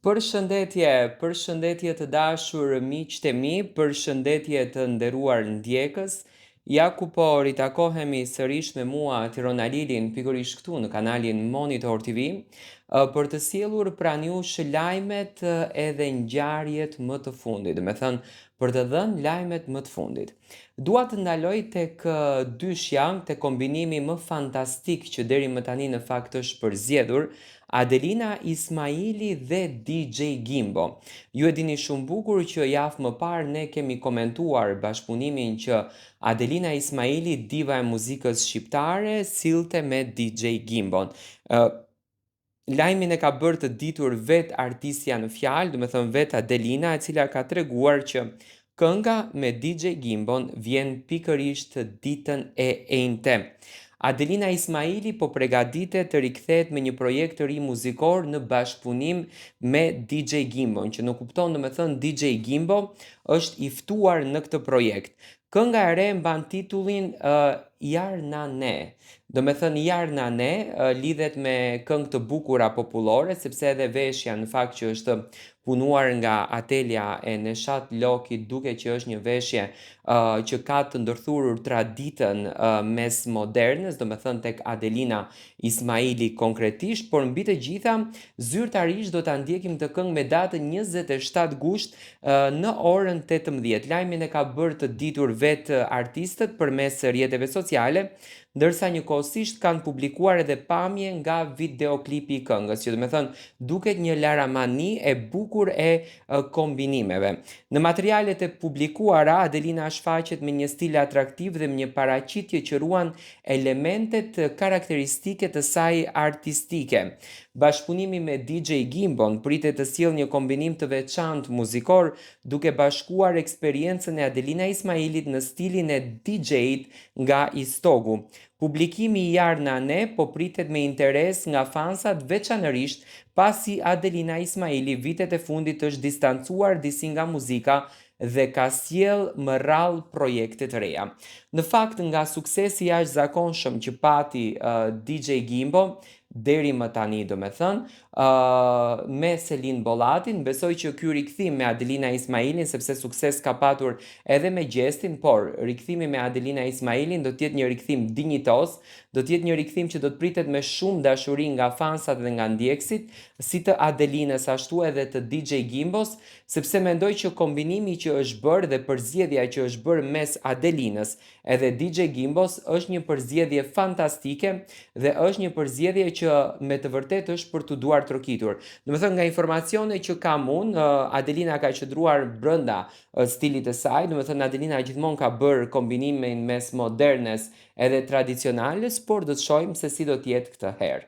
Përshëndetje të dashur miqtë e mi, përshëndetje të nderuar ndjekës. Ja ku po ritakohemi sërish me mua Tirona Lilin pikërisht këtu në kanalin Monitor TV, për të sjellur pranë jush lajmet edhe ngjarjet më të fundit, do të thënë për të dhënë lajmet më të fundit. Dua të ndaloj tek dyshja, tek kombinimi më fantastik që deri më tani në fakt është përzgjedhur, Adelina Ismaili dhe DJ Gimbo. Ju e dini shumë bukur që javë më parë ne kemi komentuar bashkëpunimin që Adelina Ismaili, diva e muzikës shqiptare, sillte me DJ Gimbon. Lajmin e ka bërë të ditur vet artistja në fjalë, do të thënë vet Adelina, e cila ka treguar që kënga me DJ Gimbon vjen pikërisht ditën e enjte. Adelina Ismaili po përgatitet të rikthehet me një projekt të ri muzikor në bashkëpunim me DJ Gimbon, që nuk kupton domethënë DJ Gimbo është i ftuar në këtë projekt. Kënga e re mban titullin Jarna Ne. Do me thënë Jarna Ne lidhet me këngë të bukura popullore, sepse edhe veshja në fakt që është punuar nga atelja e Neshat Lokit, duke që është një veshje që ka të ndërthurur traditën mes modernës, do me thënë tek Adelina Ismaili konkretisht, por mbi të gjitha zyrtarisht do ta ndjekim të këngë me datën 27 gusht në orën 18. Lajmin e ka bërë të ditur vetë artistët përmes rrjeteve sociale, ndërsa njëkohësisht kanë publikuar edhe pamje nga videoklipi i këngës, që do të thënë duket një laramani e bukur e kombinimeve. Në materialet e publikuara, Adelina shfaqet me një stil atraktiv dhe me një paraqitje që ruan elementet karakteristike të saj artistike. Bashkëpunimi me DJ Gimbon pritet të sjellë një kombinim të veçantë muzikor, duke bashkuar eksperiencën e Adelina Ismailit në stilin e DJ-t nga Istogu. Publikimi i Jarna Ne po pritet me interes nga fansat, veçanërisht pasi Adelina Ismaili vitet e fundit është distancuar disi nga muzika dhe ka sjell më rrallë projekte të reja. Në fakt, nga suksesi jashtëzakonshëm që pati DJ Gimbo deri më tani, do me thënë, me Selin Bollatin, besoj që ky rikthim me Adelina Ismailin, sepse sukses ka patur edhe me gjestin, por rikthimi me Adelina Ismailin do të jetë një rikthim dinjitos, do të jetë një rikthim që do të pritet me shumë dashuri nga fansat dhe nga ndjekësit, si të Adelinës ashtu edhe të DJ Gimbos, sepse mendoj që kombinimi që është bërë dhe përzgjedhja që është bërë mes Adelinës edhe DJ Gimbos është një përzgjedhje fantastike dhe është një përzgjedhje që me të vërtetë është për të duar trokitur. Do të thënë, nga informacione që kam unë, Adelina ka qëndruar brenda stilit të saj, do të thënë Adelina gjithmonë ka bërë kombinimin mes modernes edhe tradicionales, por do të shohim se si do të jetë këtë herë.